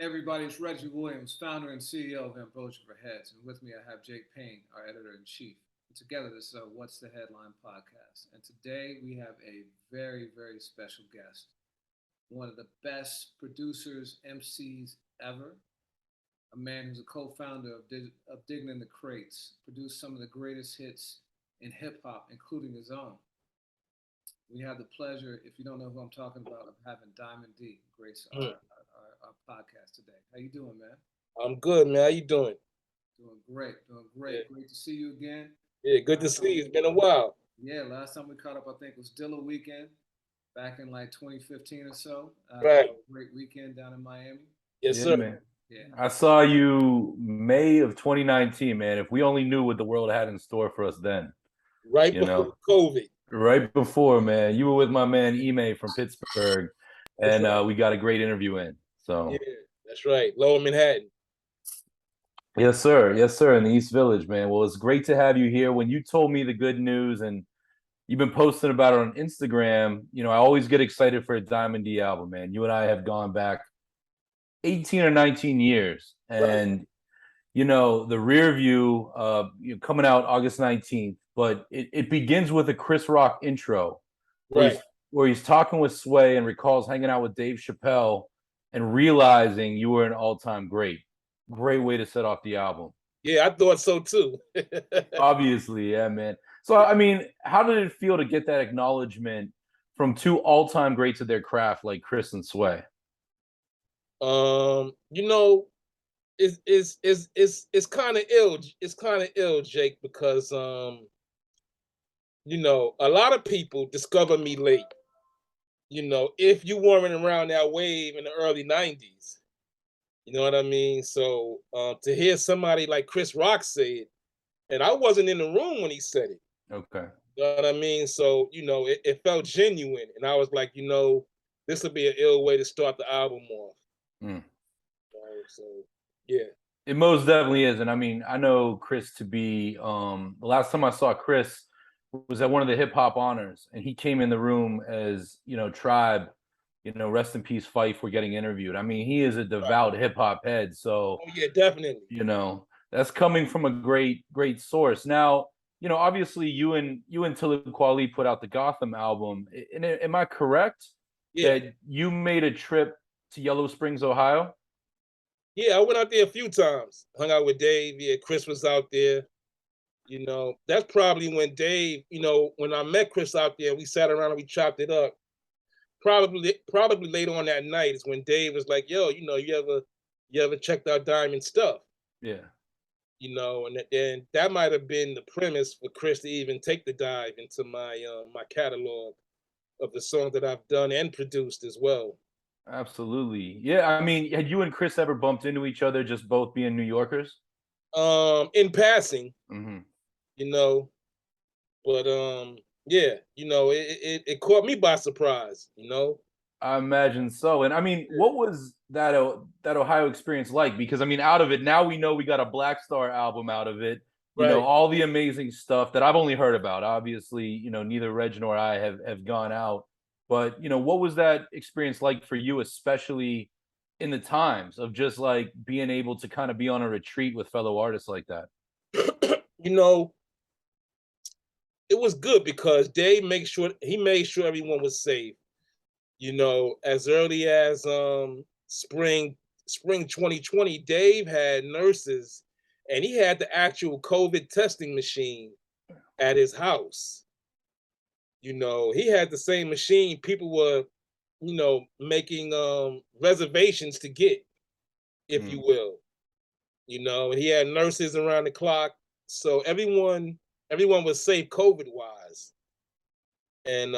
Everybody, it's Reggie Williams, founder and CEO of Ambrosia for Heads. And with me, I have Jake Payne, our editor in chief. And together, this is What's the Headline podcast. And today, we have a very, very special guest. One of the best producers, MCs ever. A man who's a co founder of Digging in the Crates, produced some of the greatest hits in hip hop, including his own. We have the pleasure, if you don't know who I'm talking about, of having Diamond D grace our podcast today. How you doing, man? I'm good, man. How you doing? Doing great, doing great. Yeah. Great to see you again. Yeah, good to see you. It's been a while. Yeah, last time we caught up, I think it was Dilla weekend back in like 2015 or so. Right. Great weekend down in Miami. Yes, Yeah, sir. man. Yeah. I saw you May of 2019, man. If we only knew what the world had in store for us then. Right You before know. COVID. Right before, man. You were with my man Ime from Pittsburgh, and we got a great interview in. So Yeah, that's right. Lower Manhattan. yes, sir. Yes, sir. In the East Village, man. Well, it's great to have you here. When you told me the good news and you've been posting about it on Instagram, I always get excited for a Diamond D album, man. You and I have gone back 18 or 19 years. And Right. the rear view coming out August 19th, but it begins with a Chris Rock intro where Right. he's talking with Sway and recalls hanging out with Dave Chappelle and realizing you were an all-time great. Great way to set off the album. Yeah, I thought so too. Obviously, yeah, man. So, I mean, how did it feel to get that acknowledgement from two all-time greats of their craft like Chris and Sway? You know, it's kind of ill. It's kind of ill, Jake, because a lot of people discover me late. If you weren't around that wave in the early '90s, you know what I mean. So to hear somebody like Chris Rock say it, and I wasn't in the room when he said it. Okay. You know what I mean? So it felt genuine, and I was like, this would be an ill way to start the album off. Mm. So yeah. It most definitely is. And I mean, I know Chris to be the last time I saw Chris was at one of the hip hop honors, and he came in the room as, Tribe, rest in peace, Fife were getting interviewed. I mean, he is a devout hip hop head. So Oh yeah, definitely. That's coming from a great, great source. Now, obviously you and Talib Kweli put out the Gotham album. And am I correct that you made a trip to Yellow Springs, Ohio? Yeah, I went out there a few times. Hung out with Dave. Yeah, Chris was out there. That's probably when Dave, when I met Chris out there, we sat around and we chopped it up. Probably later on that night is when Dave was like, "Yo, you ever checked out Diamond stuff?" Yeah. And then that might have been the premise for Chris to even take the dive into my catalog of the songs that I've done and produced as well. Absolutely. Yeah, I mean, had you and Chris ever bumped into each other just both being New Yorkers? In passing, Mm-hmm. but yeah, it caught me by surprise, I imagine so. And I mean, what was that Ohio experience like? Because I mean, out of it, now we know we got a Black Star album out of it. Right. All the amazing stuff that I've only heard about. Obviously, neither Reg nor I have gone out. But what was that experience like for you, especially in the times of just like being able to kind of be on a retreat with fellow artists like that? It was good because Dave made sure everyone was safe. As early as spring 2020, Dave had nurses and he had the actual COVID testing machine at his house. He had the same machine people were, making reservations to get, if you will. And he had nurses around the clock. So everyone was safe COVID wise. And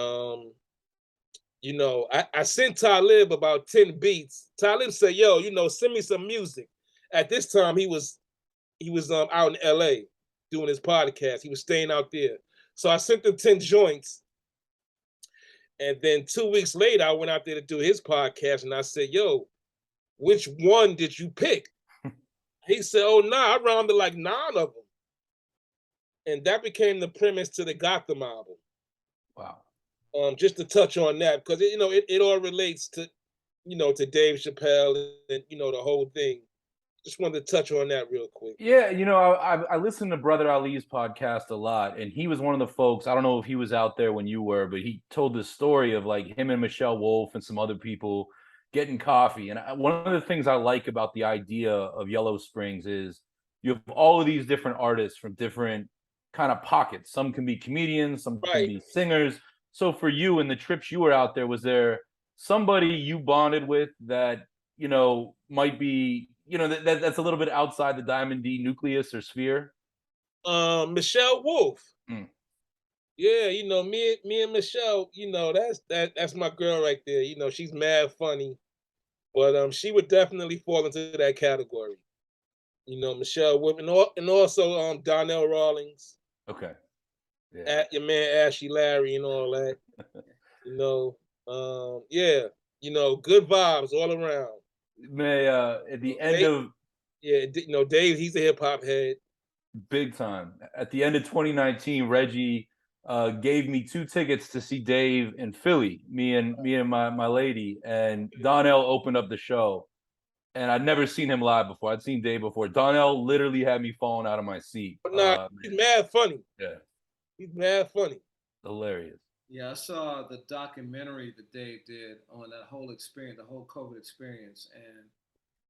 I sent Talib about 10 beats. Talib said, "Yo, send me some music." At this time, he was out in LA doing his podcast. He was staying out there. So I sent him 10 joints. And then 2 weeks later, I went out there to do his podcast, and I said, "Yo, which one did you pick?" He said, "Oh, nah, I rounded like 9 of them." And that became the premise to the Gotham album. Wow. Just to touch on that, because it all relates to to Dave Chappelle and the whole thing. Just wanted to touch on that real quick. Yeah, I listened to Brother Ali's podcast a lot, and he was one of the folks. I don't know if he was out there when you were, but he told this story of like him and Michelle Wolf and some other people getting coffee. And one of the things I like about the idea of Yellow Springs is you have all of these different artists from different kind of pockets. Some can be comedians, some can be singers. So for you and the trips you were out there, was there somebody you bonded with that might be that's a little bit outside the Diamond D nucleus or sphere? Michelle Wolf. Mm. Yeah, me and Michelle, that's my girl right there. She's mad funny, but she would definitely fall into that category. Michelle Wolf, and also Donnell Rawlings. Okay. Yeah. At your man Ashley Larry and all that. Yeah, good vibes all around. May at the end of Dave, he's a hip hop head. Big time. At the end of 2019, Reggie gave me 2 tickets to see Dave in Philly. Me and my lady, and Donnell opened up the show, and I'd never seen him live before. I'd seen Dave before. Donnell literally had me falling out of my seat. But he's mad funny. Yeah, he's mad funny. Hilarious. Yeah, I saw the documentary that Dave did on that whole experience, the whole COVID experience, and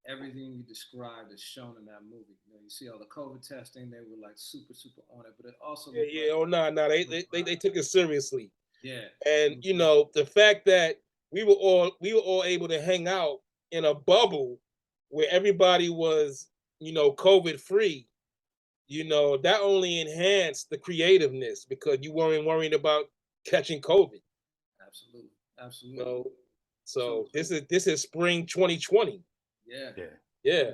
everything you described is shown in that movie. You see all the COVID testing; they were like super on it, but it also they took it seriously. Yeah, and the fact that we were all able to hang out in a bubble where everybody was COVID free. That only enhanced the creativeness because you weren't worried about catching COVID. Absolutely. So this is spring 2020. Yeah.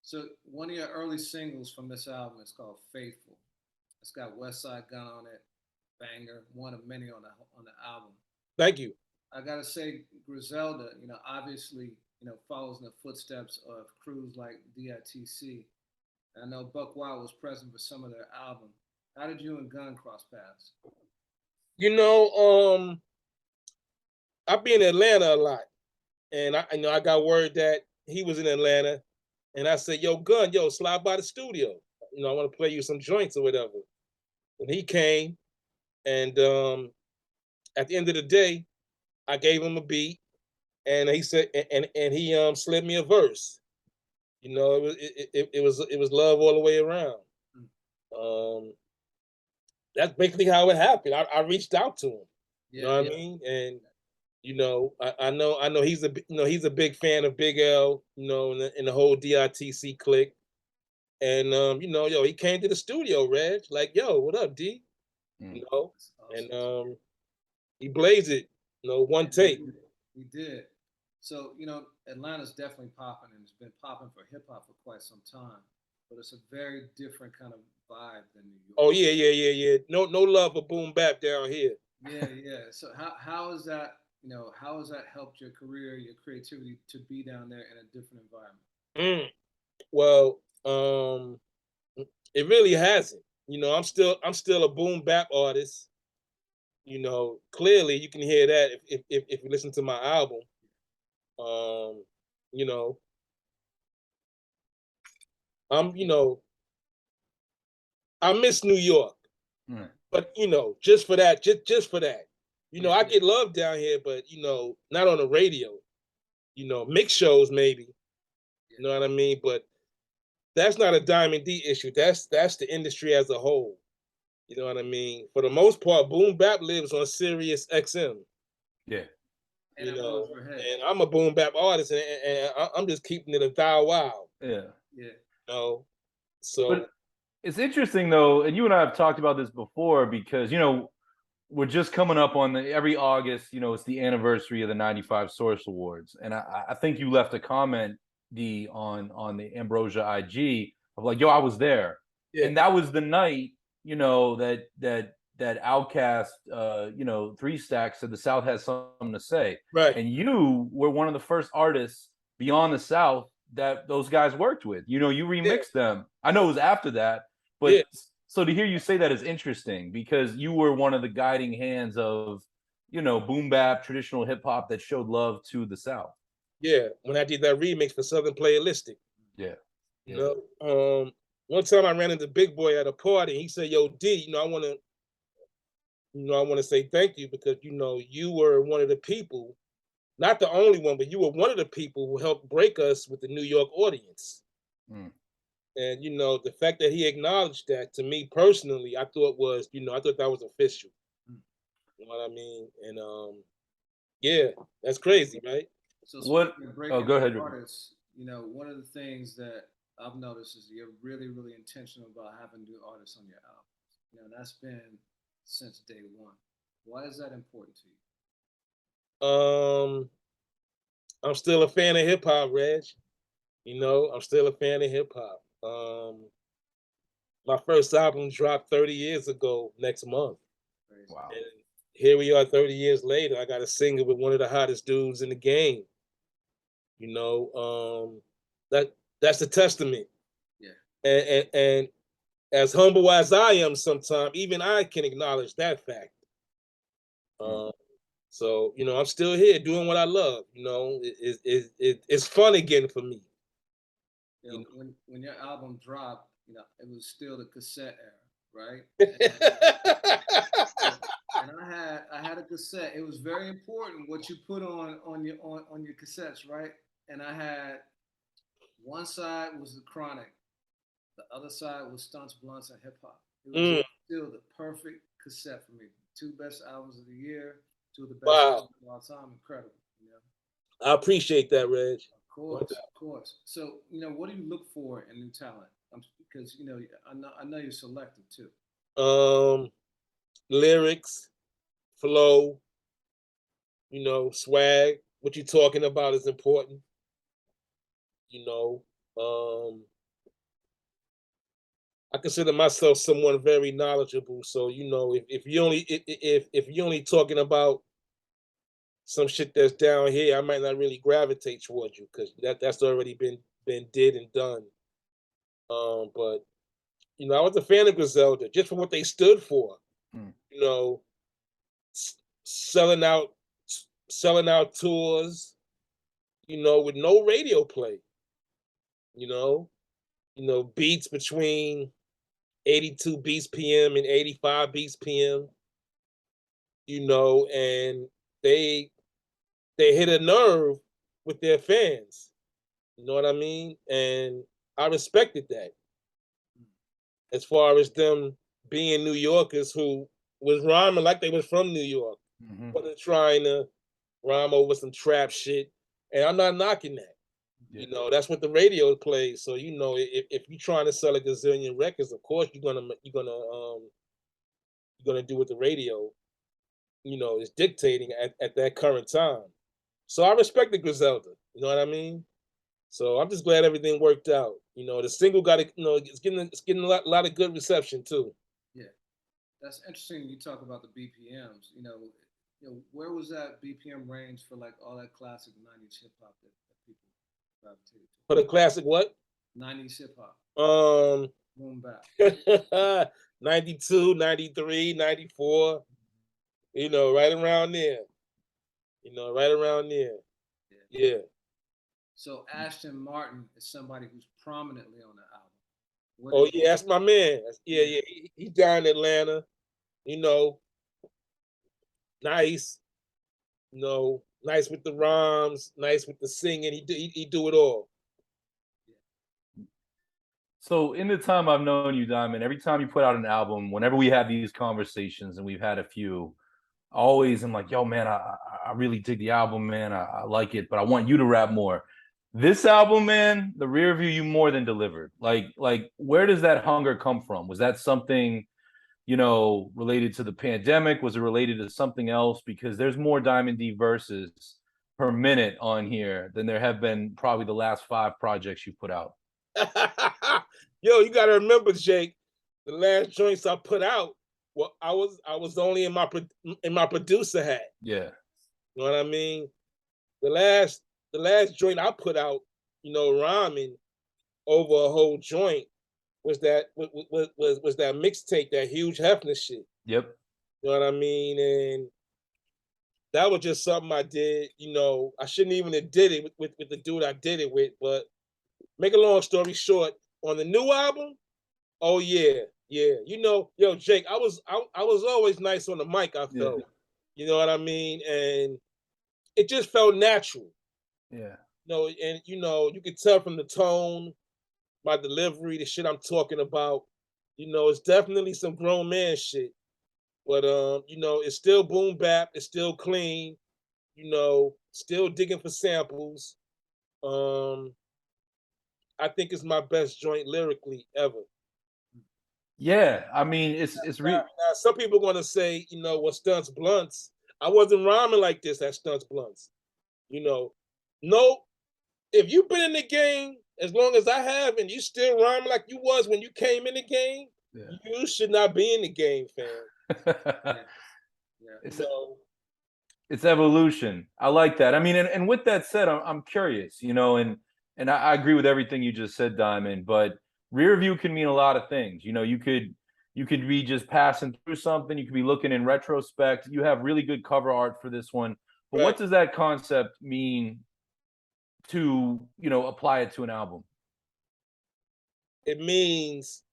So one of your early singles from this album is called "Faithful." It's got Westside Gunn on it, banger, one of many on the album. Thank you. I gotta say, Griselda, obviously, follows in the footsteps of crews like DITC. I know Buck Wild was present for some of their album. How did you and Gunn cross paths? I've been in Atlanta a lot, and I got word that he was in Atlanta, and I said, "Yo, Gunn, slide by the studio. I want to play you some joints or whatever." And he came, and at the end of the day, I gave him a beat, and he said, and he slid me a verse. It was love all the way around. That's basically how it happened. I reached out to him. You know what I mean? And I know he's a big fan of Big L. In the whole DITC clique. And he came to the studio, Reg. Like, yo, what up, D? Awesome. And he blazed it. One take. He did. So Atlanta's definitely popping, and it's been popping for hip hop for quite some time. But it's a very different kind of vibe than New York. Oh yeah. No love for boom bap down here. Yeah. So how is that? How has that helped your career, your creativity to be down there in a different environment? Well, it really hasn't. I'm still a boom bap artist. Clearly you can hear that if you listen to my album. I miss New York, but just for that, just for that, I get love down here, but not on the radio. Mix shows maybe. You know what I mean? But that's not a Diamond D issue. That's the industry as a whole. You know what I mean? For the most part, boom bap lives on Sirius XM. Yeah. And I'm a boom bap artist, and I'm just keeping it a thou wow. Yeah. So but it's interesting though, and you and I have talked about this before because we're just coming up on every August. It's the anniversary of the '95 Source Awards, and I think you left a comment on the Ambrosia IG of like, yo, I was there, and that was the night that Outkast 3 Stacks said the South has something to say, right? And you were one of the first artists beyond the South that those guys worked with. You remixed them. I know it was after that, but so to hear you say that is interesting because you were one of the guiding hands of boom bap, traditional hip hop that showed love to the South. Yeah, when I did that remix for Southern Playalistic. Yeah. You know, one time I ran into Big Boy at a party. He said, "Yo, D, I want to say thank you because you were one of the people, not the only one, but you were one of the people who helped break us with the New York audience." Mm. And the fact that he acknowledged that, to me personally, I thought that was official. You know what I mean? And yeah, that's crazy, right? So What? speaking of Oh, breaking go ahead. artists, one of the things that I've noticed is you're really, really intentional about having new artists on your album. That's been since day one. Why is that important to you? Um, I'm still a fan of hip hop, Reg. I'm still a fan of hip hop. My first album dropped 30 years ago next month. Crazy. Wow. And here we are 30 years later. I got a single with one of the hottest dudes in the game. That's a testament. Yeah. And as humble as I am sometimes, even I can acknowledge that fact. So, I'm still here doing what I love. It's fun again for me. When your album dropped, it was still the cassette era, right? And I had a cassette. It was very important what you put on your cassettes, right? And I had one side was the Chronic, the other side was Stunts, Blunts, and Hip Hop. It was still the perfect cassette for me. Two best albums of the year, two of the best albums of all time. Incredible. I appreciate that, Reg. Of course. So, what do you look for in new talent? Because I know you're selective too. Lyrics, flow, swag. What you're talking about is important. I consider myself someone very knowledgeable. So if you only talking about some shit that's down here, I might not really gravitate towards you because that's already been did and done. But I was a fan of Griselda just for what they stood for. You know, selling out tours. With no radio play. Beats between 82 beats PM and 85 beats PM. And they hit a nerve with their fans. You know what I mean? And I respected that. As far as them being New Yorkers who was rhyming like they was from New York. Wasn't trying to rhyme over some trap shit. And I'm not knocking that. Yeah. That's what the radio plays. So if you're trying to sell a gazillion records, of course you're gonna do what the radio, is dictating at that current time. So I respect the Griselda. You know what I mean? So I'm just glad everything worked out. The single got it's getting a lot of good reception too. Yeah, that's interesting. You talk about the BPMs. Where was that BPM range for like all that classic '90s hip hop that people gravitated to? For the classic what? '90s hip hop. Boom bap. 92, 93, 94. Right around there. Right around there. Yeah. So Ashton Martin is somebody who's prominently on the album. Oh yeah, that's my man. Yeah. He's down in Atlanta. Nice. Nice with the rhymes, nice with the singing. He do it all. So in the time I've known you, Diamond, every time you put out an album, whenever we have these conversations, and we've had a few, always I'm like, yo, man, I really dig the album, man. I like it, but I want you to rap more. This album, man, the rear view, you more than delivered. Like where does that hunger come from? Was that something, related to the pandemic? Was it related to something else? Because there's more Diamond D verses per minute on here than there have been probably the last 5 projects you put out. Yo, you gotta remember, Jake, the last joints I put out, well, I was only in my producer hat. Yeah. You know what I mean? The last joint I put out, rhyming over a whole joint was that mixtape, that Huge Hefner shit. Yep. You know what I mean? And that was just something I did. You know, I shouldn't even have did it with the dude I did it with. But make a long story short, on the new album, oh yeah. You know, yo, Jake, I was always nice on the mic, I felt. You know what I mean? And it just felt natural. Yeah. You know, and you know, you could tell from the tone, my delivery, the shit I'm talking about. You know, it's definitely some grown man shit. But you know, it's still boom bap, it's still clean, you know, still digging for samples. Um, I think it's my best joint lyrically ever. Yeah, I mean, it's Now, some people are gonna say, you know, well, Stunts Blunts. I wasn't rhyming like this at Stunts Blunts. You know, no, if you've been in the game as long as I have and you still rhyming like you was when you came in the game, you should not be in the game, fam. It's You know, it's evolution. I like that. I mean, and with that said, I'm curious, you know, and I agree with everything you just said, Diamond. But rear view can mean a lot of things. You know, you could be just passing through something. You could be looking in retrospect. You have really good cover art for this one. But what does that concept mean to, you know, apply it to an album? It means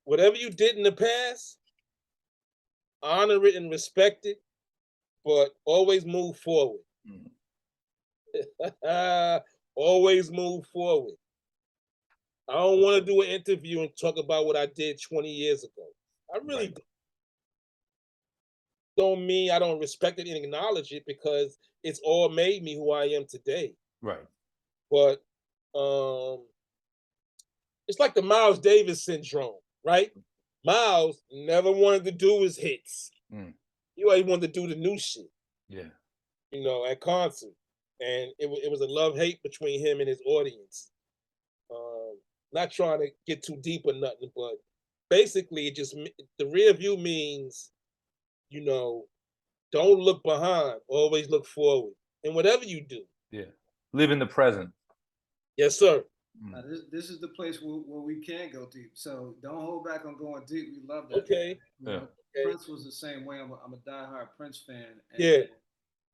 whatever you did in the past, honor it and respect it, but always move forward. Always move forward. I don't want to do an interview and talk about what I did 20 years ago. I really don't mean I don't respect it and acknowledge it, because it's all made me who I am today. Right. But it's like the Miles Davis syndrome, right? Miles never wanted to do his hits. He always wanted to do the new shit. Yeah. You know, at concert. And it was a love-hate between him and his audience. Not trying to get too deep or nothing, but basically it just, the rear view means, you know, don't look behind, always look forward. And whatever you do. Yeah. Live in the present. Yes, sir. This is the place where we can go deep. So don't hold back on going deep. We love that. Okay. You know, Prince was the same way. I'm a diehard Prince fan. And, yeah.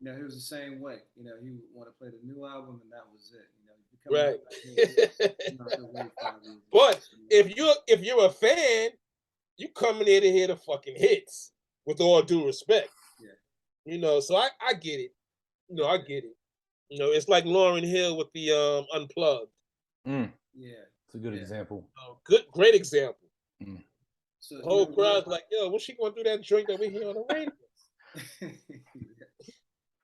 You know, he was the same way. You know, he would want to play the new album, and that was it. You know, right. But if you're a fan, you coming here to hear the fucking hits. With all due respect. Yeah. You know, so I get it. You know, I get it. You know, it's like Lauryn Hill with the Unplugged. Yeah, it's a good example. Great example. So the whole crowd's like, yo, what's she going to do that joint that we hear on the radio?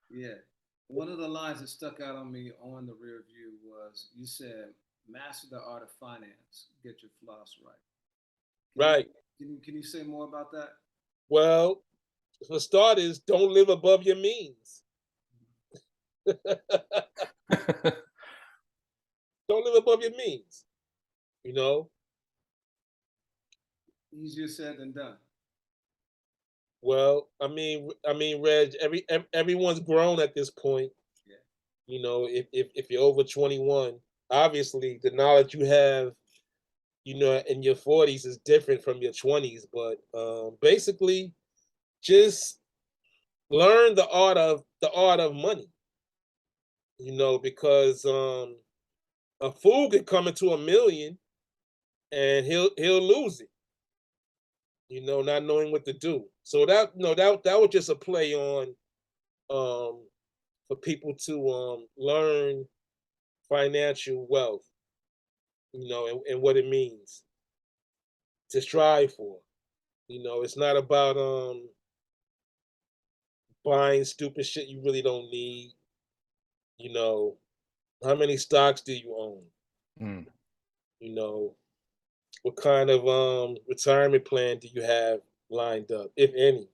Yeah. One of the lines that stuck out on me on the rear view was, you said, master the art of finance, get your floss right. Can you say more about that? Well, for starters, don't live above your means. Don't live above your means. You know? Easier said than done. Well, I mean, Reg, everyone's grown at this point. Yeah. You know, if you're over 21, obviously the knowledge you have, you know, in your 40s is different from your 20s. But basically, just learn the art of money. You know, because a fool could come into $1 million and he'll lose it. You know, not knowing what to do. So that was just a play on for people to learn financial wealth, you know, and what it means to strive for. You know, it's not about buying stupid shit you really don't need. You know, how many stocks do you own? You know, what kind of retirement plan do you have lined up, if any?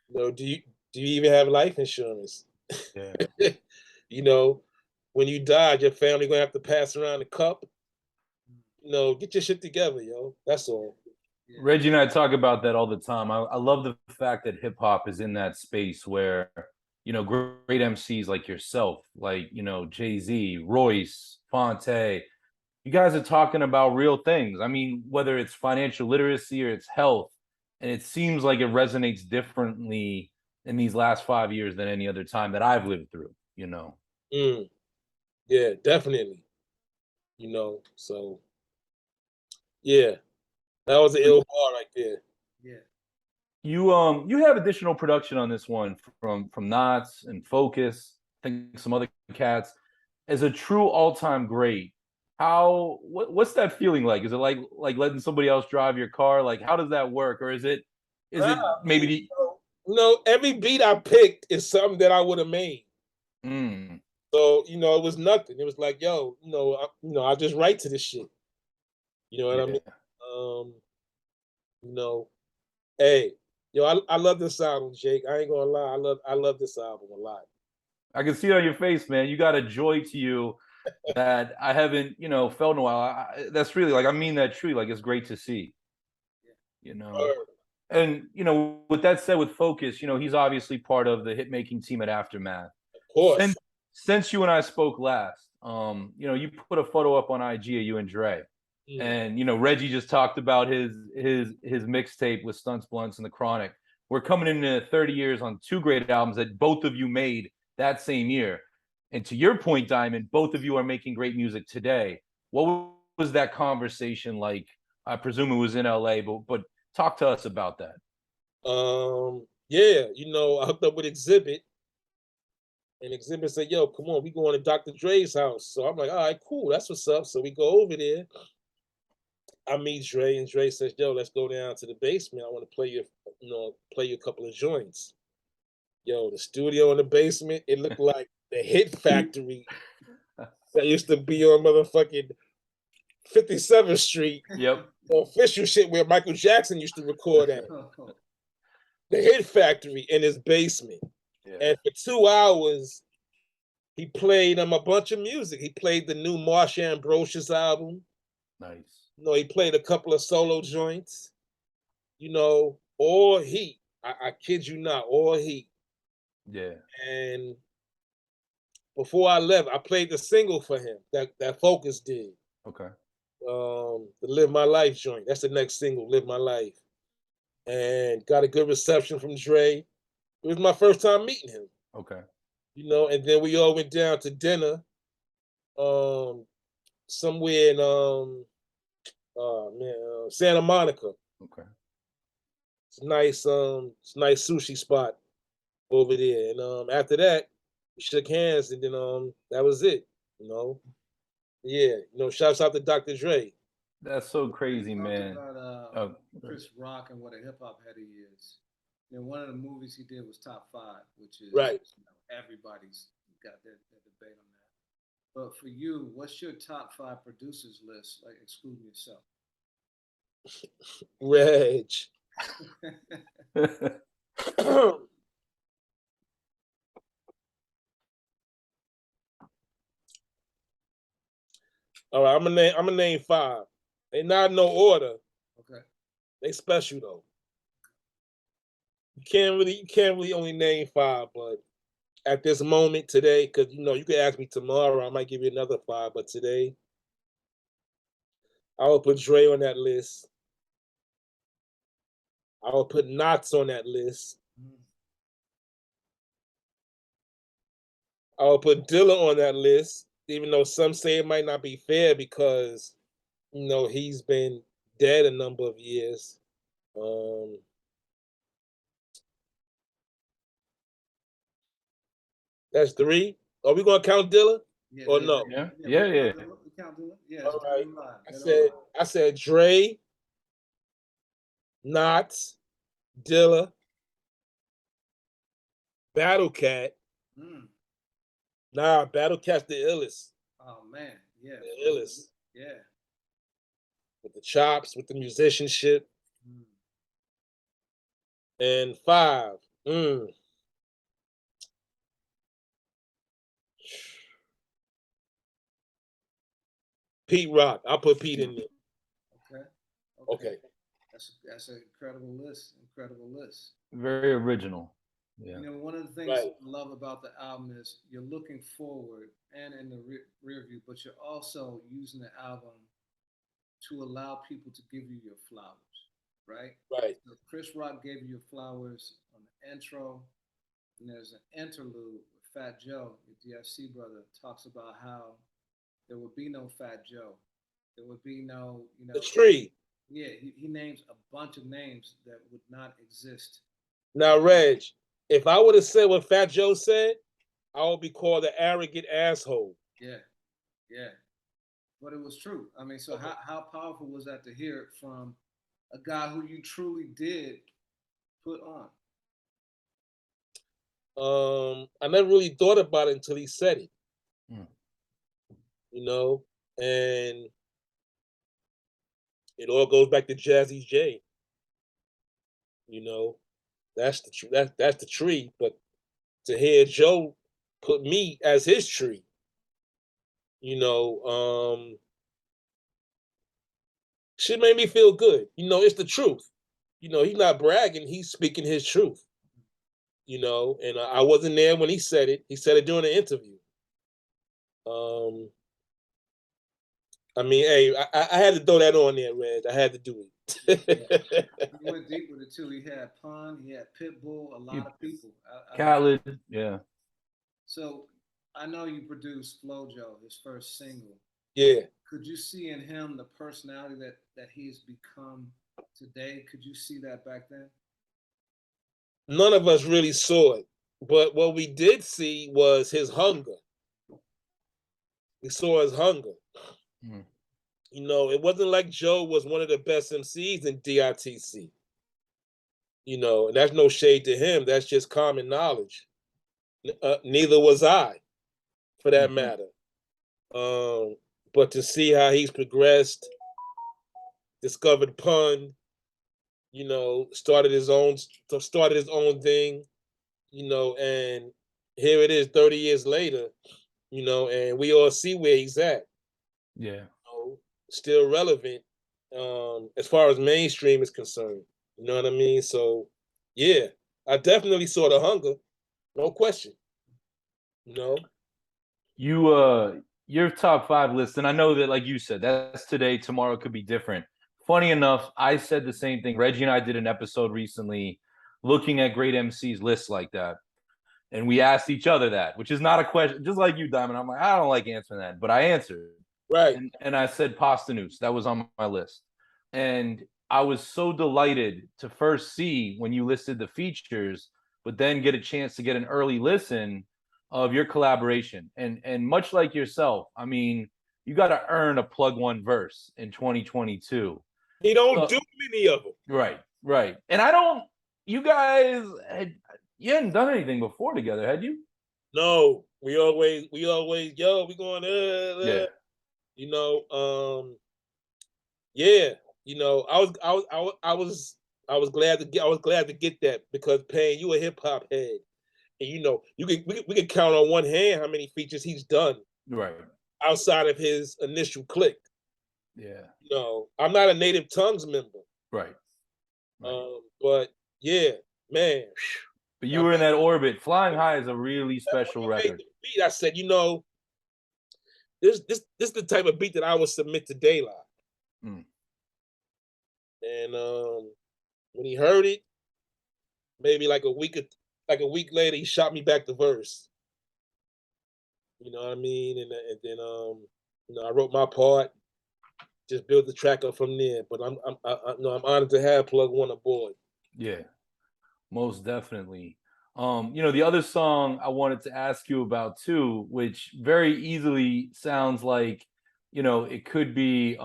You know, do you even have life insurance? Yeah. You know, when you die, your family gonna have to pass around the cup. You know, get your shit together, yo. That's all. Reggie and I talk about that all the time. I love the fact that hip hop is in that space where, you know, great MCs like yourself, like, you know, Jay-Z, Royce, Fonte, you guys are talking about real things. I mean, whether it's financial literacy or it's health, and it seems like it resonates differently in these last 5 years than any other time that I've lived through, you know. Yeah, definitely. You know, so yeah, that was an ill bar right there. Yeah. You have additional production on this one from Knots and Focus, I think some other cats. As a true all-time great, what's that feeling like? Is it like letting somebody else drive your car? Like, how does that work? Or is it maybe the no, every beat I picked is something that I would have made. Mm. So, you know, it was nothing. It was like, yo, I just write to this shit. You know what I mean? You know, hey, yo, I love this album, Jake. I ain't gonna lie, I love this album a lot. I can see it on your face, man. You got a joy to you that I haven't, felt in a while. That's really I mean that truly. Like, it's great to see, you know. And with that said, with Focus, he's obviously part of the hit making team at Aftermath. Of course. Since you and I spoke last, you put a photo up on IG of you and Dre. And Reggie just talked about his mixtape with Stunts, Blunts, and The Chronic. We're coming into 30 years on two great albums that both of you made that same year. And to your point, Diamond, both of you are making great music today. What was that conversation like? I presume it was in LA, but talk to us about that. Yeah, I hooked up with Exhibit, and Exhibit said, yo, come on, we going to Dr. Dre's house. So I'm like, all right, cool, that's what's up. So we go over there. I meet Dre, and Dre says, yo, let's go down to the basement. I want to play you a couple of joints. Yo, the studio in the basement, it looked like the Hit Factory that used to be on motherfucking 57th Street. Yep. Official shit where Michael Jackson used to record at. The Hit Factory in his basement. Yeah. And for 2 hours, he played a bunch of music. He played the new Marsha Ambrosia's album. Nice. He played a couple of solo joints. All heat. I kid you not, all heat. Yeah. And before I left, I played the single for him that Focus did. Okay. The Live My Life joint. That's the next single, Live My Life. And got a good reception from Dre. It was my first time meeting him. Okay. And then we all went down to dinner somewhere in Santa Monica. Okay. It's a nice sushi spot over there. And after that, we shook hands, and then that was it. Yeah, shouts out to Dr. Dre. That's so crazy, man. About, Chris Rock and what a hip hop head he is. One of the movies he did was Top 5, which is right. Everybody's got their debate on that. But for you, what's your top 5 producers list, like excluding yourself? Reg. All right, I'm gonna name 5. They not in no order. Okay. They special though. You can't really only name 5, but at this moment today, because you could ask me tomorrow, I might give you another 5, but today I will put Dre on that list. I will put Knots on that list. I will put Dilla on that list, even though some say it might not be fair because he's been dead a number of years. That's 3. Are we gonna count Dilla? Or no? Yeah. We count Dilla. Yeah. All right. I said Dre, Knots, Dilla, Battle Cat. Nah, Battle Cat's the illest. Oh man, yeah. The illest. Yeah. With the chops, with the musicianship. And 5. Pete Rock. I'll put Pete in there. Okay. That's an incredible list. Very original. Yeah. One of the things I love about the album is you're looking forward and in the rear view, but you're also using the album to allow people to give you your flowers, right? Right. So Chris Rock gave you your flowers on the intro. and there's an interlude with Fat Joe, the DFC brother, talks about how there would be no Fat Joe. There would be no, The tree. yeah, he names a bunch of names that would not exist. Now, Reg, if I would have said what Fat Joe said, I would be called an arrogant asshole. Yeah, yeah. But it was true. I mean, so how powerful was that to hear it from a guy who you truly did put on? I never really thought about it until he said it. Mm. You know, and it all goes back to Jazzy J. You know, that's that's the tree. But to hear Joe put me as his tree, you know, shit made me feel good. You know, it's the truth. You know, he's not bragging; he's speaking his truth. You know, and I wasn't there when he said it. He said it during the interview. I mean, hey, I had to throw that on there, Red. I had to do it. He went deep with it too. He had Pun, he had Pitbull, a lot of people. Khaled, yeah. So I know you produced Flojo, his first single. Yeah. Could you see in him the personality that he's become today? Could you see that back then? None of us really saw it, but what we did see was his hunger. We saw his hunger. Mm. You know, it wasn't like Joe was one of the best MCs in DITC. You know, and that's no shade to him. That's just common knowledge. Neither was I, for that matter. But to see how he's progressed, discovered Pun, you know, started his own thing, you know, and here it is 30 years later, you know, and we all see where he's at. Yeah. You know, still relevant as far as mainstream is concerned. You know what I mean? So yeah, I definitely saw the hunger, no question. You know? Your top 5 list, and I know that, like you said, that's today, tomorrow could be different. Funny enough, I said the same thing. Reggie and I did an episode recently looking at great MCs lists like that. And we asked each other that, which is not a question, just like you, Diamond. I'm like, I don't like answering that, but I answered. Right. And I said Posdnuos. That was on my list. And I was so delighted to first see when you listed the features, but then get a chance to get an early listen of your collaboration. And much like yourself, I mean, you got to earn a plug one verse in 2022. He don't do many of them. Right, right. And I don't, you guys, you hadn't done anything before together, had you? No, we always, yo, we going, Yeah. You know, yeah, you know, I was glad to get that because Payne, you a hip hop head, and you know, we could count on one hand how many features he's done, Right, outside of his initial click. yeah. You know, I'm not a Native Tongues member, Right. but yeah, man. But you were in that orbit. Flying High is a really special record. Beat, I said, you know, this is the type of beat that I would submit to Daylight. Mm. And when he heard it, maybe like a week later, he shot me back the verse. You know what I mean? And then you know, I wrote my part, just built the track up from there. But I'm honored to have Plug One aboard. Yeah, most definitely. You know, the other song I wanted to ask you about too, which very easily sounds like, you know, it could be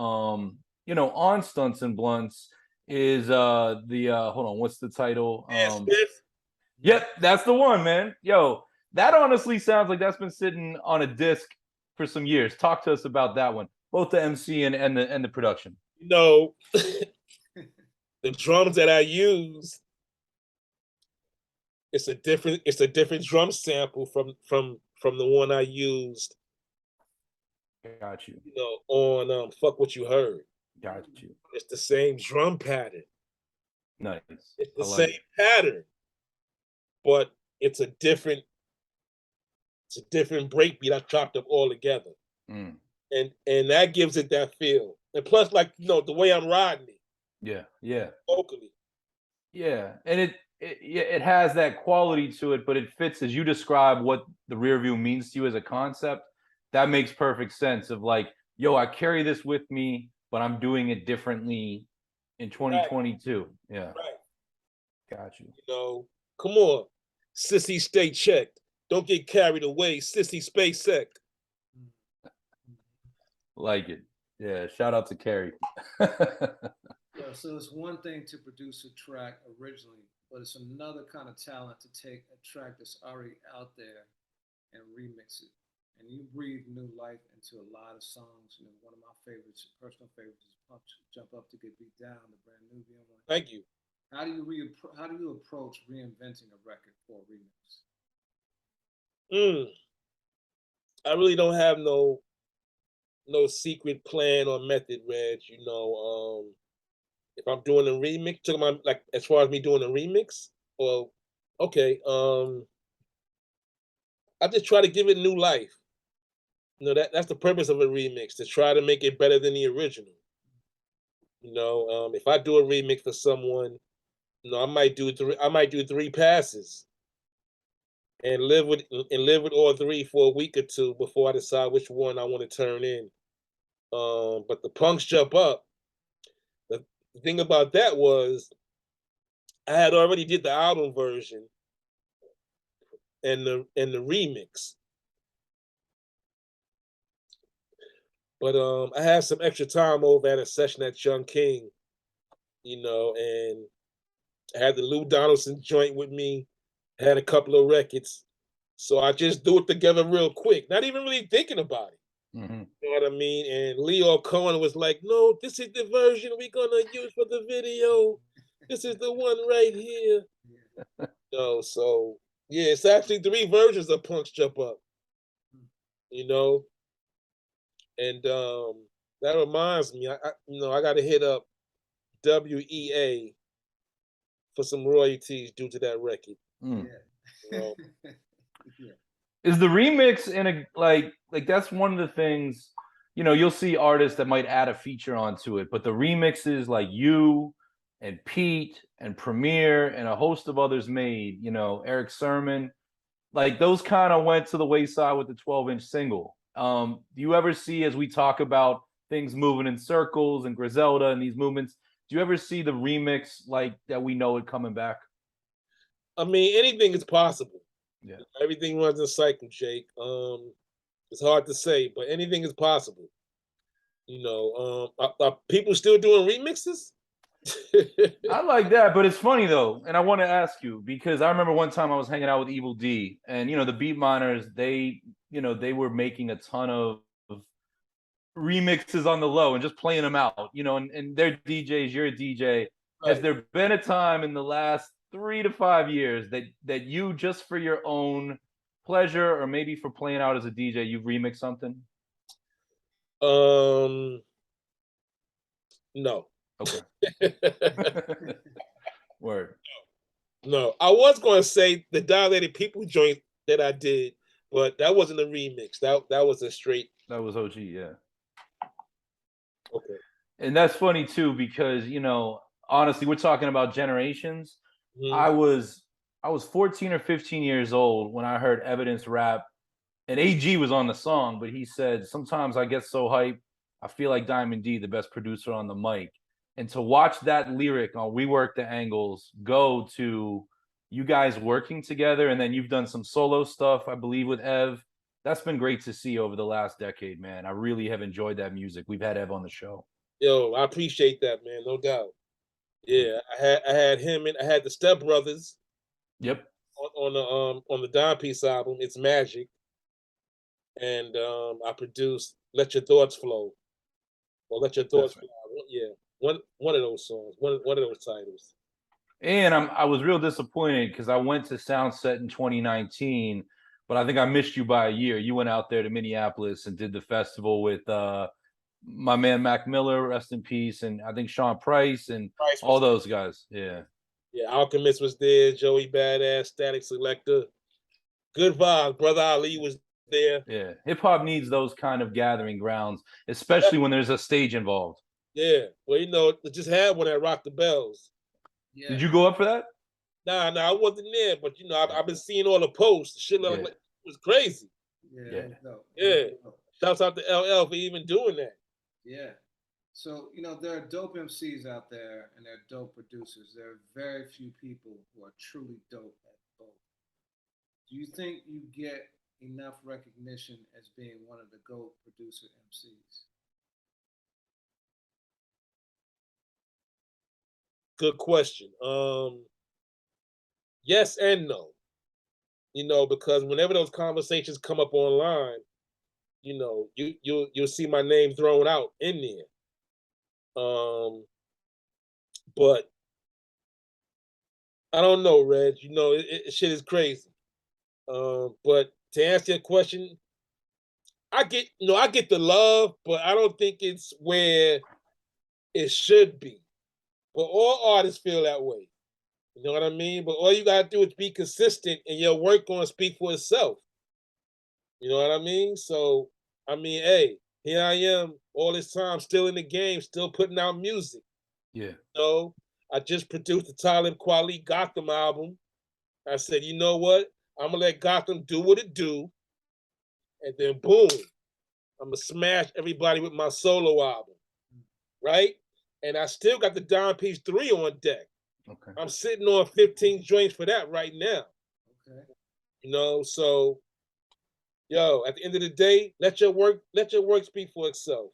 you know, on Stunts and Blunts is hold on, what's the title? Yep, that's the one, man. Yo, that honestly sounds like that's been sitting on a disc for some years. Talk to us about that one, both the MC and the production. You know, the drums that I use, it's a different drum sample from the one I used. Got you. You know, on Fuck What You Heard. Got you. It's the same drum pattern. Nice. It's the same pattern, but it's a different breakbeat I chopped up all together. Mm. And that gives it that feel. And plus, like, you know, the way I'm riding it. Yeah, yeah. Vocally. Yeah. And it has that quality to it, but it fits as you describe what the rear view means to you as a concept. That makes perfect sense of like, yo, I carry this with me, but I'm doing it differently in 2022. Yeah. Right. Got you. You know, come on. Sissy, stay checked. Don't get carried away. Sissy, stay sec. Like it. Yeah. Shout out to Carrie. Yeah, so it's one thing to produce a track originally, but it's another kind of talent to take a track that's already out there and remix it. And you breathe new life into a lot of songs. You know, one of my favorites, personal favorites, is Pump Jump Up to Get Beat Down, the brand new one. Thank you. How do you approach reinventing a record for a remix? I really don't have no secret plan or method, Reg. You know, if I'm doing a remix, talking about like as far as me doing a remix, or okay, I just try to give it new life. You know, that's the purpose of a remix, to try to make it better than the original. You know, if I do a remix for someone, you know, I might do 3 passes and live with all 3 for a week or 2 before I decide which one I want to turn in. But the Punks Jump Up, the thing about that was I had already did the album version and the remix. But I had some extra time over at a session at Young King, you know, and I had the Lou Donaldson joint with me, had a couple of records. So I just do it together real quick, not even really thinking about it. Mm-hmm. You know what I mean? And Leo Cohen was like, no, this is the version we're going to use for the video. This is the one right here. No, so yeah, it's actually 3 versions of Punks Jump Up. You know, and that reminds me, I you know, I got to hit up WEA for some royalties due to that record. Mm. Yeah. You know? Yeah. Is the remix in a like that's one of the things, you know, you'll see artists that might add a feature onto it, but the remixes like you and Pete and Premier and a host of others made, you know, Eric Sermon, like those kind of went to the wayside with the 12-inch single. Do you ever see, as we talk about things moving in circles and Griselda and these movements, do you ever see the remix like that we know it coming back? I mean, anything is possible. Yeah. Everything runs in cycle, Jake. It's hard to say, but anything is possible. You know, are people still doing remixes? I like that, but it's funny though, and I want to ask you because I remember one time I was hanging out with Evil D, and you know the Beat Miners, they were making a ton of remixes on the low and just playing them out, you know, and they're DJs, you're a DJ. Has there been a time in the last 3 to 5 years that you, just for your own pleasure or maybe for playing out as a DJ, you've remixed something? No. Okay. Word. No, I was going to say the Dilated People joint that I did, but that wasn't a remix. That was a straight. That was OG, yeah. Okay. And that's funny too because, you know, honestly, we're talking about generations. Mm-hmm. I was 14 or 15 years old when I heard Evidence rap, and AG was on the song, but he said, sometimes I get so hyped, I feel like Diamond D, the best producer on the mic. And to watch that lyric on We Work the Angles go to you guys working together, and then you've done some solo stuff, I believe, with Ev. That's been great to see over the last decade, man. I really have enjoyed that music. We've had Ev on the show. Yo, I appreciate that, man. No doubt. Yeah, I had him and I had the Step Brothers. Yep. On the Dime Piece album, It's Magic. And I produced Let Your Thoughts Flow. Or Let Your Thoughts Flow. Yeah. One of those songs, one of those titles. And I was real disappointed because I went to Soundset in 2019, but I think I missed you by a year. You went out there to Minneapolis and did the festival with my man Mac Miller, rest in peace, and I think Sean Price and all those guys. Yeah. Yeah, Alchemist was there, Joey Badass, Static Selector. Good vibe. Brother Ali was there. Yeah. Hip hop needs those kind of gathering grounds, especially when there's a stage involved. Yeah. Well, you know, they just had one at Rock the Bells. Yeah. Did you go up for that? Nah, I wasn't there, but you know, I've been seeing all the posts. Shit Yeah. like, it was crazy. Yeah, Yeah. that was dope. Yeah. That was dope. Shouts out to LL for even doing that. Yeah. So, there are dope MCs out there and there are dope producers. There are very few people who are truly dope at both. Do you think you get enough recognition as being one of the GOAT producer MCs? Good question. Yes and no. You know, because whenever those conversations come up online, you know, you'll see my name thrown out in there. But I don't know, Reg. You know, shit is crazy. But to answer your question, I get the love, but I don't think it's where it should be. But all artists feel that way. You know what I mean? But all you gotta do is be consistent, and your work gonna speak for itself. You know what I mean? So, I mean, hey, here I am, all this time, still in the game, still putting out music. Yeah. You know, I just produced the Talib Kweli Gotham album. I said, you know what? I'm gonna let Gotham do what it do, and then boom, I'm gonna smash everybody with my solo album, right? And I still got the Dime Piece 3 on deck. Okay. I'm sitting on 15 joints for that right now. Okay. You know, so yo, at the end of the day, let your work speak for itself.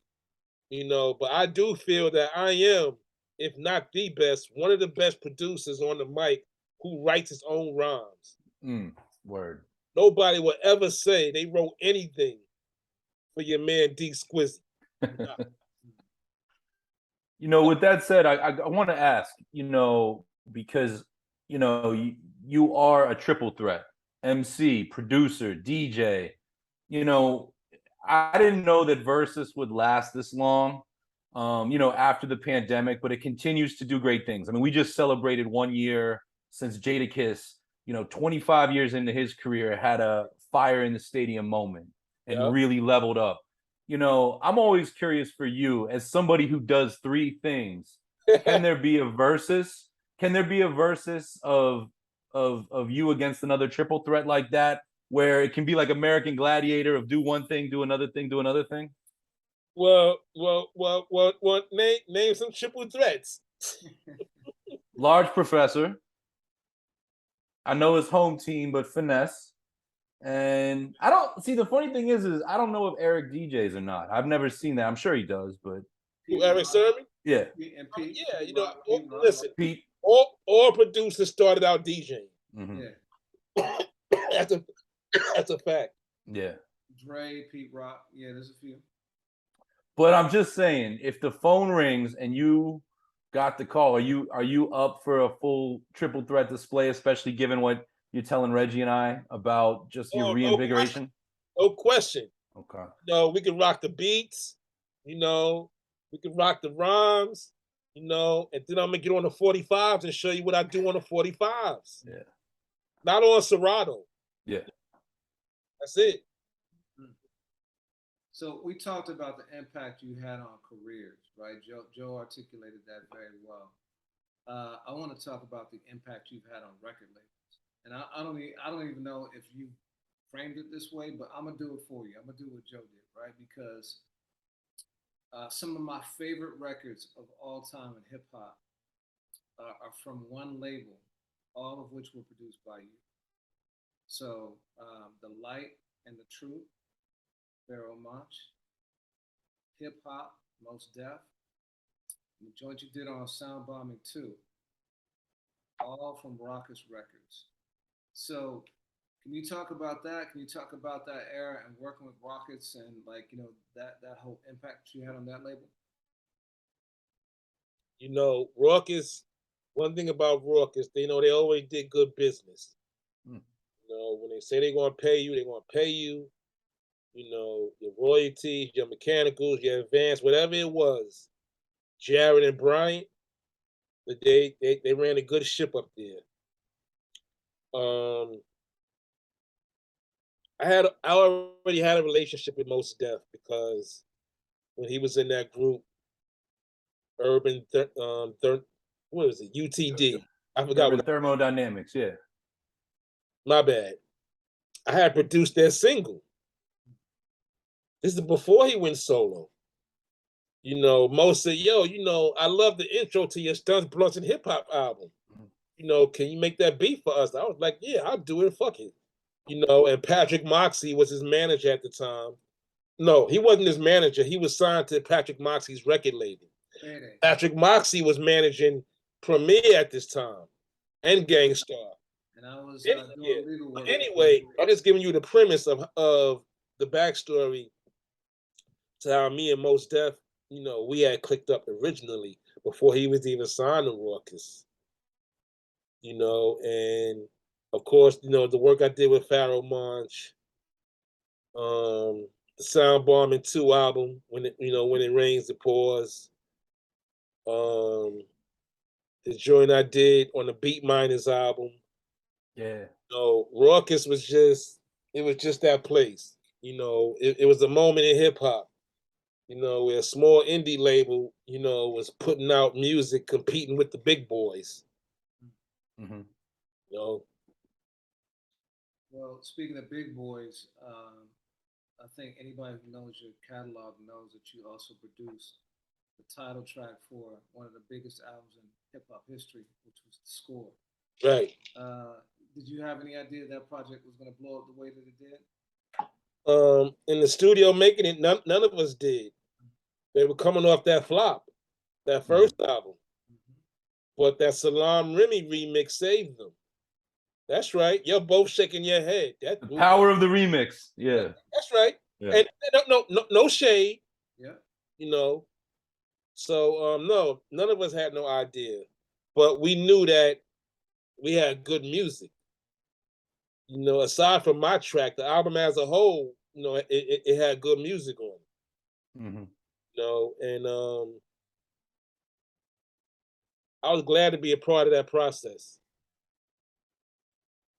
You know, but I do feel that I am, if not the best, one of the best producers on the mic who writes his own rhymes. Word. Nobody will ever say they wrote anything for your man D Squizzy. With that said, I want to ask, because you are a triple threat, MC, producer, DJ. I didn't know that Versus would last this long. After the pandemic, but it continues to do great things. I mean, we just celebrated 1 year since Jadakiss, 25 years into his career, had a fire in the stadium moment and really leveled up. I'm always curious for you as somebody who does three things. Can there be a versus? Can there be a versus of you against another triple threat like that, where it can be like American Gladiator of do one thing, do another thing, do another thing? Well, name some triple threats. Large Professor. I know his home team, but Finesse. And I don't see, the funny thing is I don't know if Eric DJs or not. I've never seen that. I'm sure he does, but Who, Eric Sermon? yeah. And Pete, yeah, Pete you know, Rock, Pete Rock. listen, Pete. All producers started out DJing. Mm-hmm. Yeah. That's a fact. Yeah. Dre, Pete Rock. Yeah, there's a few. But I'm just saying, if the phone rings and you got the call, are you up for a full triple threat display, especially given what you're telling Reggie and I about just your reinvigoration? No question. Okay. We can rock the beats, we can rock the rhymes, and then I'm gonna get on the 45s and show you what I do on the 45s. Yeah. Not on Serato. Yeah. That's it. So we talked about the impact you had on careers, right? Joe articulated that very well. I want to talk about the impact you've had on record labels, and I don't even know if you framed it this way, but I'm gonna do it for you. I'm gonna do what Joe did, right? Because some of my favorite records of all time in hip hop are from one label, all of which were produced by you. So The Light and the Truth, Pharaoh Monch, Hip Hop, Most Def, and the joint you did on Sound Bombing 2, all from Rawkus Records. So can you talk about that? Can you talk about that era and working with Rawkus and that whole impact you had on that label? Rawkus, one thing about Rawkus, they always did good business. When they say they're gonna pay you, they're gonna pay you. Your royalties, your mechanicals, your advance, whatever it was. Jared and Bryant, they ran a good ship up there. I already had a relationship with Most Def because when he was in that group, what was it? UTD. I forgot what Thermodynamics, yeah. My bad. I had produced their single. This is before he went solo. You know, Mo said, yo, you know, I love the intro to your Stunts, Blunts, and Hip Hop album. You know, can you make that beat for us? I was like, yeah, I'll do it. Fuck it. You know, and Patrick Moxie was his manager at the time. No, he wasn't his manager. He was signed to Patrick Moxie's record label. Patrick Moxie was managing Premier at this time and Gangstar. And I was doing legal work. Anyway, I'm just giving you the premise of the backstory to how me and Mos Def, you know, we had clicked up originally before he was even signed to Rawkus. You know, and of course, you know, the work I did with Pharaoh Monch, the Sound Bombing 2 album, when it rains, it pours. The joint I did on the Beat Miners album. Yeah. So Rawkus was just that place. You know, it was a moment in hip hop, you know, where a small indie label, you know, was putting out music, competing with the big boys. Mm-hmm. You know. Well, speaking of big boys, I think anybody who knows your catalog knows that you also produced the title track for one of the biggest albums in hip hop history, which was The Score. Right. Did you have any idea that project was going to blow up the way that it did? In the studio making it, none of us did. They were coming off that flop, that first album. But that Salam Remy remix saved them. That's right. You're both shaking your head. The power of the remix. Yeah. That's right. Yeah. And no shade. Yeah. You know. So no, none of us had no idea. But we knew that we had good music. You know, aside from my track, the album as a whole, you know, it had good music on it. Mm-hmm. You know, and I was glad to be a part of that process.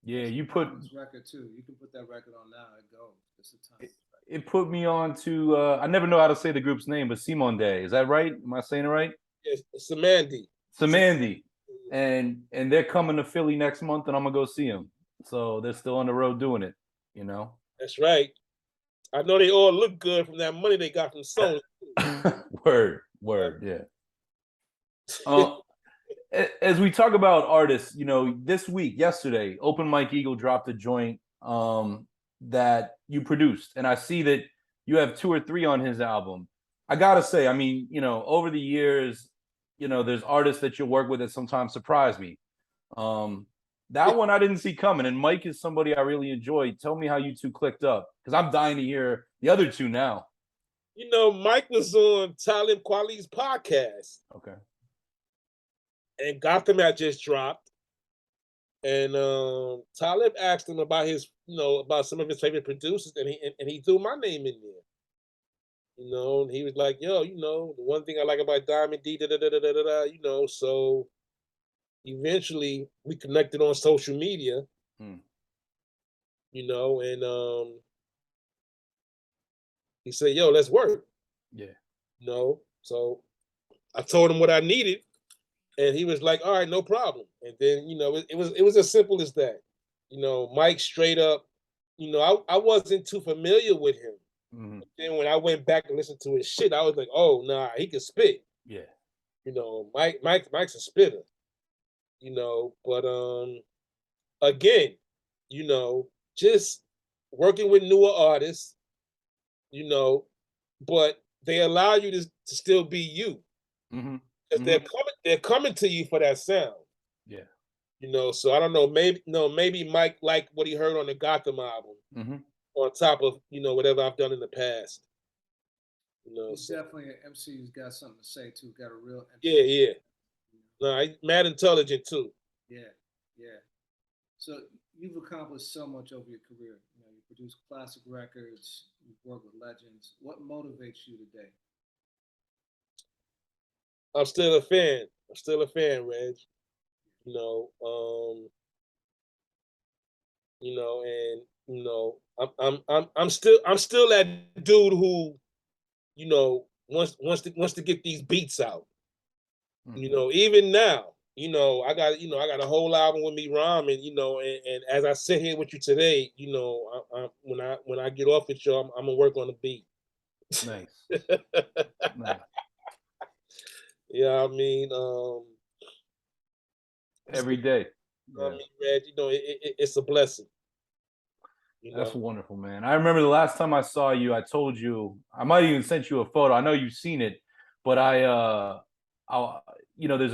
Yeah, you put this record too. You can put that record on now. It goes. It's a time. It put me on to I never know how to say the group's name, but Simone Day. Is that right? Am I saying it right? Yes, Samandi. And they're coming to Philly next month, and I'm gonna go see them. So they're still on the road doing it. You know. That's right. I know they all look good from that money they got from Sony. Word, yeah. As we talk about artists, you know, this week, yesterday, Open Mike Eagle dropped a joint that you produced, and I see that you have 2 or 3 on his album. I gotta say, I mean, you know, over the years, you know, there's artists that you work with that sometimes surprise me. That one I didn't see coming, and Mike is somebody I really enjoyed. Tell me how you two clicked up, because I'm dying to hear the other 2 now. You know, Mike was on Talib Kweli's podcast. Okay. And Gotham had just dropped. And Talib asked him about about some of his favorite producers, and he threw my name in there. You know, and he was like, yo, you know, the one thing I like about Diamond D, you know, so eventually we connected on social media. You know, and he said, yo, let's work. Yeah. You know, so I told him what I needed. And he was like, all right, no problem. And then, you know, it was as simple as that. You know, Mike straight up, you know, I wasn't too familiar with him. Mm-hmm. Then when I went back and listened to his shit, I was like, oh, nah, he can spit. Yeah. You know, Mike's a spitter. You know, but again, you know, just working with newer artists, you know, but they allow you to still be you. Mm-hmm. Because they're coming to you for that sound. Yeah. You know, so I don't know, maybe Mike liked what he heard on the Gotham album on top of, you know, whatever I've done in the past. You know, he's definitely an MC who's got something to say too, got a real MC. Yeah. No, he's mad intelligent too. Yeah. So you've accomplished so much over your career. You know, you produce classic records, you've worked with legends. What motivates you today? I'm still a fan, Reg. You know, you know, and you know, I'm still that dude who, you know, wants to get these beats out. You know, even now, you know, I got a whole album with me rhyming, you know, and as I sit here with you today, you know, when I get off with you, I'm gonna work on the beat. Nice. Nice. Yeah, I mean, Every day. I Yeah. mean, Reg, you know, it's a blessing. You That's know, wonderful, man. I remember the last time I saw you, I told you I might even sent you a photo. I know you've seen it, but I there's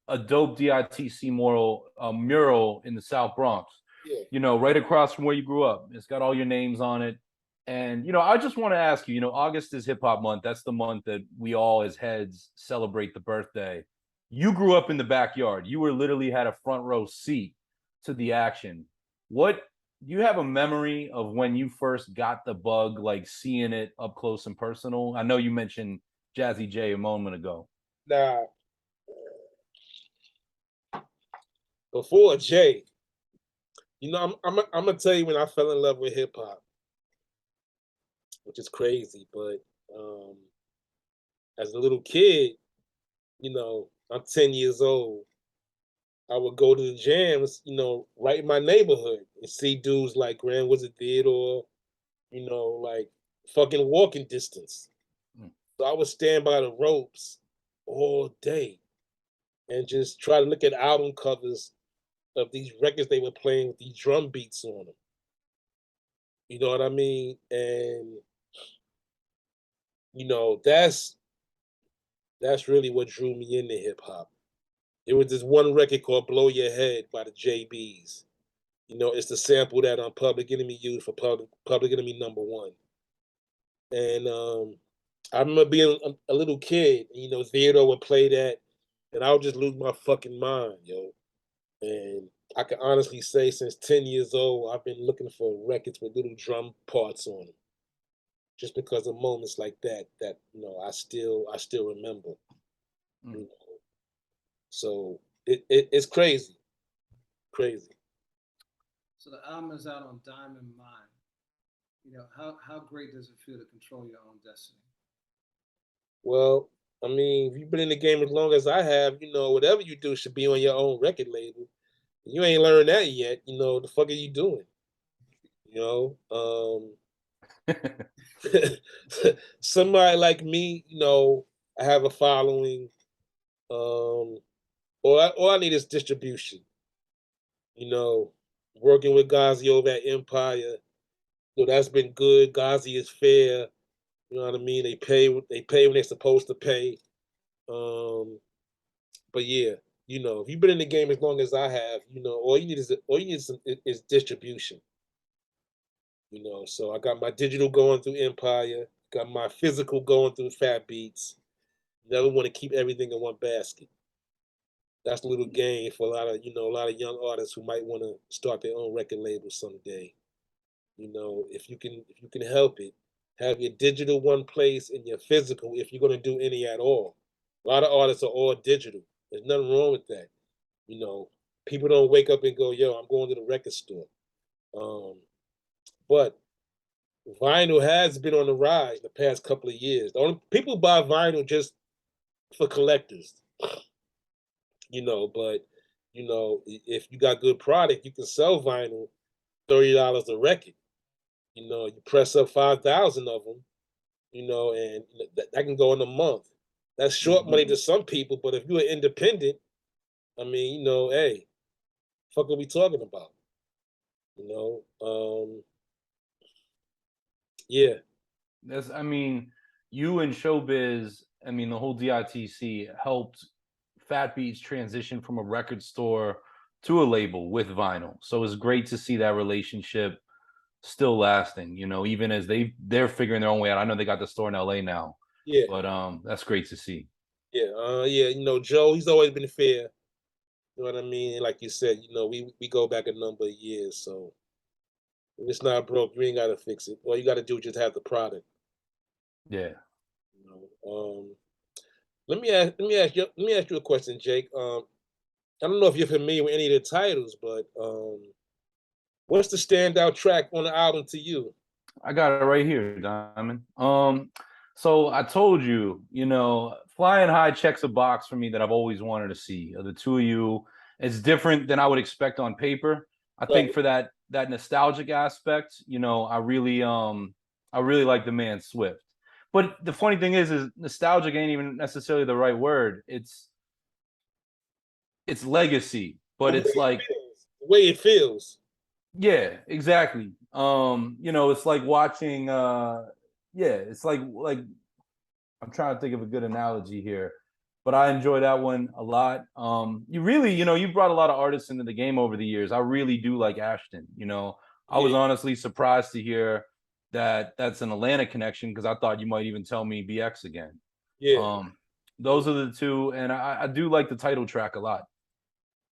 a dope DITC mural in the South Bronx. yeah. You know, right across from where you grew up. It's got all your names on it. And I just want to ask you, August is hip hop month. That's the month that we all as heads celebrate the birthday. You grew up in the backyard. You were literally had a front row seat to the action. What do you have a memory of when you first got the bug, like seeing it up close and personal? I know you mentioned Jazzy J a moment ago. Now, before Jay, you know, I'm gonna tell you when I fell in love with hip hop, which is crazy, but as a little kid, you know, I'm 10 years old. I would go to the jams, you know, right in my neighborhood and see dudes like Grand Wizard Theodore, you know, like fucking walking distance. Mm. So I would stand by the ropes all day and just try to look at album covers of these records they were playing with these drum beats on them. You know what I mean? And you know, that's really what drew me into hip hop. There was this one record called Blow Your Head by the JBs. You know, it's the sample that Public Enemy used for Public Enemy #1. And I remember being a little kid, and, you know, Theodore would play that, and I would just lose my fucking mind, yo. And I can honestly say since 10 years old, I've been looking for records with little drum parts on them. Just because of moments like that, you know, I still remember. Mm. You know? So it's crazy. Crazy. So the album is out on Diamond Mine. How great does it feel to control your own destiny? Well, I mean, if you've been in the game as long as I have, you know, whatever you do should be on your own record label. You ain't learned that yet, you know, the fuck are you doing? You know? Somebody like me, you know, I have a following. All I need is distribution. You know, working with Ghazi over at Empire, so that's been good. Ghazi is fair. You know what I mean? They pay when they're supposed to pay. Um, but yeah, you know, if you've been in the game as long as I have, you know, all you need is distribution. You know, so I got my digital going through Empire, got my physical going through Fat Beats. Never want to keep everything in one basket. That's a little game for a lot of young artists who might want to start their own record label someday. You know, if you can help it, have your digital one place and your physical if you're gonna do any at all. A lot of artists are all digital. There's nothing wrong with that. You know, people don't wake up and go, "Yo, I'm going to the record store." Um, but vinyl has been on the rise the past couple of years. The only people buy vinyl just for collectors, you know. But you know, if you got good product, you can sell vinyl $30 a record. You know, you press up 5,000 of them. You know, and that can go in a month. That's short money to some people, but if you're independent, I mean, you know, hey, fuck are we talking about? You yeah, I mean, you and Showbiz, I mean, the whole DITC helped Fat Beats transition from a record store to a label with vinyl. So it's great to see that relationship still lasting, even as they're figuring their own way out. I know they got the store in LA now, yeah, but that's great to see. yeah. You know, Joe, he's always been fair. You know what I mean? Like you said, you know, we go back a number of years, so if it's not broke, you ain't gotta fix it. All you gotta do is just have the product. Yeah. You know? Let me ask you a question, Jake. I don't know if you're familiar with any of the titles, but what's the standout track on the album to you? I got it right here, Diamond. So I told you, Flying High checks a box for me that I've always wanted to see. The two of you, it's different than I would expect on paper. I think for that nostalgic aspect, you know, I really like the man Swift. But the funny thing is nostalgic ain't even necessarily the right word. It's legacy, but it's like the way it feels. Yeah, exactly. You know, it's like watching it's like I'm trying to think of a good analogy here, but I enjoy that one a lot. You really, you know, you brought a lot of artists into the game over the years. I really do like Ashton. You know, I was honestly surprised to hear that that's an Atlanta connection because I thought you might even tell me BX again. Yeah. Those are the two, and I do like the title track a lot.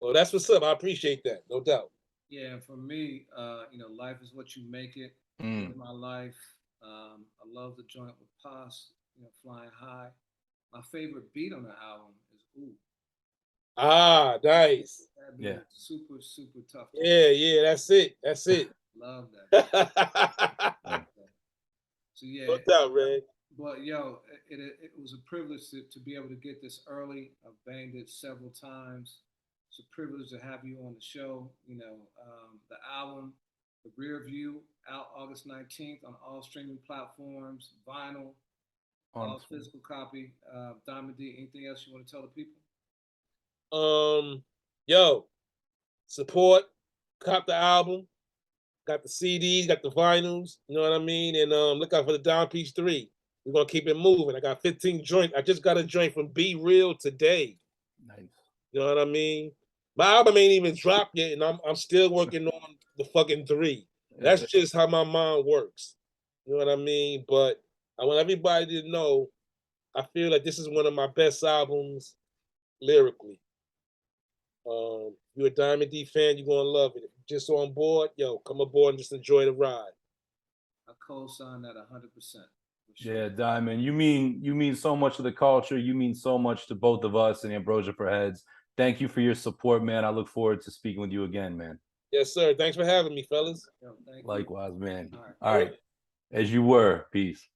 Well, that's what's up. I appreciate that, no doubt. Yeah, and for me, you know, life is what you make it. In my life, I love the joint with Pos, you know, Flying High. My favorite beat on the album is Ooh. Ah, nice. That beat is super, super tough. Yeah, that's it. That's it. Love that. So yeah, no doubt, man. But yo, it was a privilege to be able to get this early. I've banged it several times. It's a privilege to have you on the show. You know, the album, The Rear View, out August 19th on all streaming platforms, vinyl, all physical copy. Diamond D, anything else you want to tell the people? Yo, support, cop the album, got the CDs, got the vinyls, you know what I mean? And look out for the Down Piece 3. We're gonna keep it moving. I got 15 joints. I just got a joint from Be Real today. Nice. You know what I mean? My album ain't even dropped yet, and I'm still working on the fucking 3. That's just how my mind works. You know what I mean? But I want everybody to know I feel like this is one of my best albums lyrically. You're a Diamond D fan, you're gonna love it. If you're just on board, yo, come aboard and just enjoy the ride. I co-sign that 100%. Sure. Yeah, Diamond, you mean so much to the culture. You mean so much to both of us and Ambrosia for Heads. Thank you for your support, man. I look forward to speaking with you again, man. Yes, sir. Thanks for having me, fellas. Yo, likewise, man. All right. All right. As you were. Peace.